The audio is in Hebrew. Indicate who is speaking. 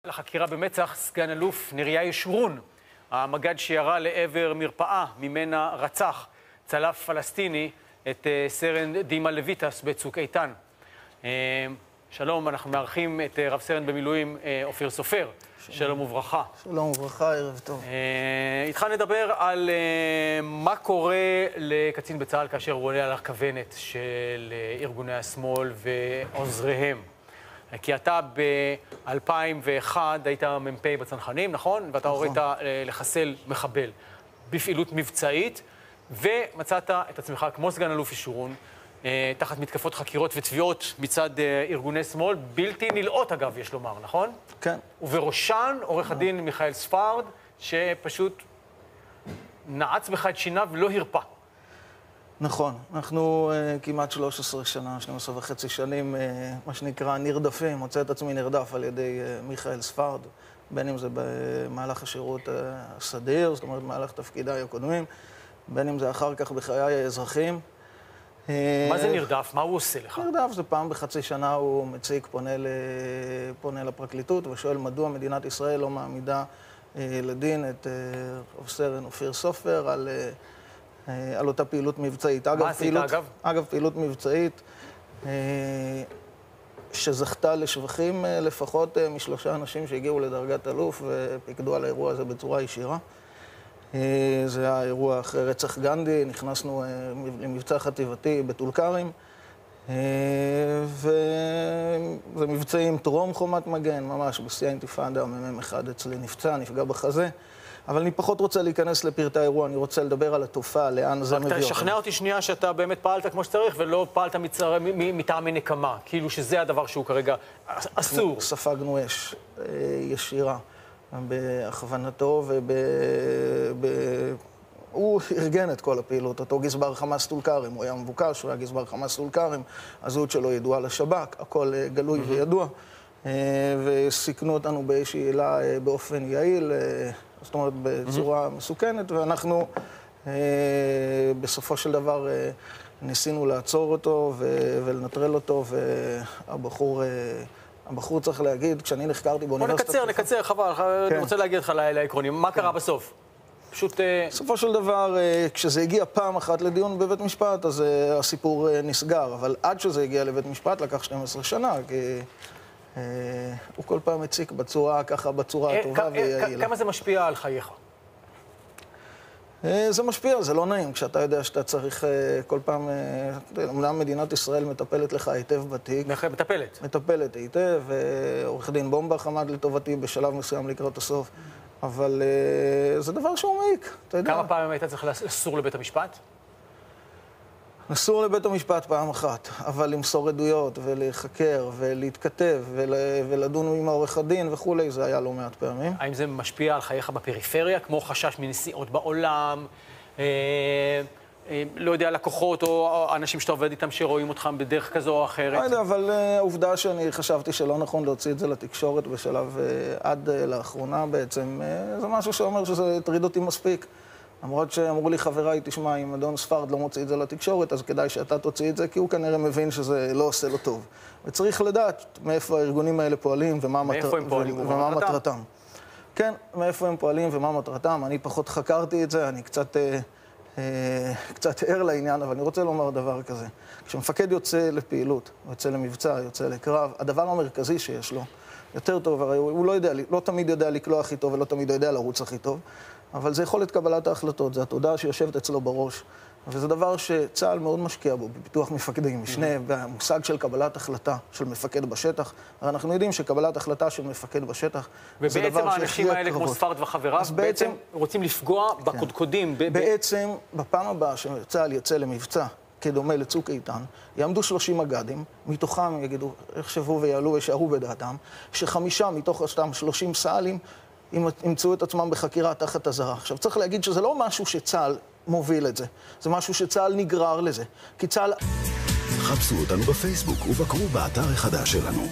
Speaker 1: לחקירה במצ"ח סגן אלוף נריה ישורון, המג"ד שירה לעבר מרפאה ממנה רצח צלף פלסטיני את סרן דימה לויטס בצוק איתן. שלום, אנחנו מארחים את רב סרן במילואים אופיר סופר. שלום וברכה.
Speaker 2: שלום וברכה, ערב טוב.
Speaker 1: איתך נדבר על מה קורה לקצין בצה"ל כאשר הוא עולה על הכוונת של ארגוני השמאל ועוזריהם. כי אתה ב-2001 היית מ"פ בצנחנים, נכון? ואתה הורית לחסל מחבל בפעילות מבצעית, ומצאת את עצמך כמו סגן אלוף ישורון, תחת מתקפות חקירות ותביעות מצד ארגוני שמאל, בלתי נלאות אגב, יש לומר, נכון?
Speaker 2: כן.
Speaker 1: ובראשן עורך הדין מיכאל ספרד, שפשוט נעץ בך את שיניו ולא הרפה.
Speaker 2: נכון, אנחנו כמעט 13 שנה, 12 וחצי שנים, מה שנקרא נרדפים, מוצא את עצמי נרדף על ידי מיכאל ספרד, בין אם זה במהלך השירות הסדיר, זאת אומרת במהלך תפקידיי הקודמים, בין אם זה אחר כך בחיי האזרחים.
Speaker 1: מה זה נרדף? מה הוא עושה לך?
Speaker 2: נרדף זה פעם בחצי שנה הוא מציג, פונה לפרקליטות ושואל מדוע מדינת ישראל לא מעמידה לדין את רב סרן אופיר סופר על אותה פעילות מבצעית.
Speaker 1: מה עשית אגב?
Speaker 2: אגב, פעילות מבצעית שזכתה לשבחים לפחות משלושה אנשים שהגיעו לדרגת אלוף ופיקדו על האירוע הזה בצורה ישירה. זה היה אירוע אחרי רצח גנדי, נכנסנו למבצע חטיבתי בטול כרם, וזה מבצעים טרום חומת מגן, ממש בשיא האינתיפאדה, מ"מ1 אצלי נפגע בחזה. אבל אני פחות רוצה להיכנס לפרטי האירוע, אני רוצה לדבר על התופעה, לאן זה מביא אותנו.
Speaker 1: תשכנע אותי שנייה שאתה באמת פעלת כמו שצריך, ולא פעלת מטעמי נקמה, כאילו שזה הדבר שהוא כרגע אסור.
Speaker 2: ספגנו אש ישירה בהכוונתו, הוא ארגן את כל הפעילות, אותו גזבר חמאס טול כרם, הוא היה מבוקש, הוא היה גזבר חמאס טול כרם, הזהות שלו ידועה לשב"כ, הכל גלוי וידוע, וסיכנו אותנו באיזושהי עילה באופן יעיל, זאת אומרת בצורה מסוכנת, ואנחנו בסופו של דבר ניסינו לעצור אותו ולנטרל אותו, הבחור צריך להגיד, כשאני נחקרתי באוניברסיטת...
Speaker 1: בוא נקצר, חבל, אני רוצה להגיד לך לעקרונים. מה קרה בסוף? פשוט...
Speaker 2: בסופו של דבר, כשזה הגיע פעם אחת לדיון בבית משפט, אז הסיפור נסגר, אבל עד שזה הגיע לבית משפט לקח 12 שנה, כי הוא כל פעם הציק בצורה הטובה ויעילה.
Speaker 1: כמה זה משפיע על חייך?
Speaker 2: זה משפיע, זה לא נעים, כשאתה יודע שאתה צריך כל פעם, אומנם מדינת ישראל מטפלת לך היטב בתיק.
Speaker 1: מטפלת?
Speaker 2: מטפלת היטב, עורך דין בומבך עמד לטובתי בשלב מסוים לקראת הסוף, אבל זה דבר שהוא מעיק, אתה יודע.
Speaker 1: כמה פעמים היית צריך לסור לבית המשפט?
Speaker 2: נסור לבית המשפט פעם אחת, אבל למסור עדויות ולחקר ולהתכתב ולדון עם העורך הדין וכולי, זה היה לא מעט פעמים.
Speaker 1: האם זה משפיע על חייך בפריפריה, כמו חשש מנסיעות בעולם, לא יודע, לקוחות או אנשים שאתה עובד איתם שרואים אותך בדרך כזו או אחרת?
Speaker 2: לא יודע, אבל העובדה שאני חשבתי שלא נכון להוציא את זה לתקשורת בשלב עד לאחרונה בעצם, זה משהו שאומר שזה הטריד אותי מספיק. למרות שאמרו לי חבריי, תשמע, אם אדון ספרד לא מוציא את זה לתקשורת, אז כדאי שאתה תוציא את זה, כי הוא כנראה מבין שזה לא עושה לו טוב. וצריך לדעת מאיפה הארגונים האלה פועלים ומה מטרתם. כן, מאיפה הם פועלים ומה מטרתם. אני פחות חקרתי את זה, אני קצת ער לעניין, אבל אני רוצה לומר דבר כזה. כשמפקד יוצא לפעילות, יוצא למבצע, יוצא לקרב, הדבר המרכזי שיש לו, יותר טוב, הרי הוא לא תמיד יודע לקלוע הכי טוב ולא תמיד יודע לרוץ הכי טוב, אבל זה יכולת קבלת ההחלטות, זה התודעה שיושבת אצלו בראש, וזה דבר שצה"ל מאוד משקיע בו, בפיתוח מפקדים, משנה, במושג של קבלת החלטה של מפקד בשטח. הרי אנחנו יודעים שקבלת החלטה של מפקד בשטח, זה דבר
Speaker 1: ובעצם האנשים האלה, כמו ספרד וחבריו, בעצם רוצים לפגוע בקודקודים.
Speaker 2: בעצם, בפעם הבאה שצה"ל יצא למבצע, כדומה לצוק איתן, יעמדו 30 מג"דים, מתוכם יגידו, יחשבו ויעלו וישארו בדעתם, שחמישה מתוך אותם 30 סא"לים ימצאו את עצמם בחקירה תחת אזהרה. עכשיו, צריך להגיד שזה לא משהו שצה"ל מוביל את זה, זה משהו שצה"ל נגרר לזה, כי צה"ל...
Speaker 3: חפשו אותנו בפייסבוק ובקרו באתר החדש שלנו.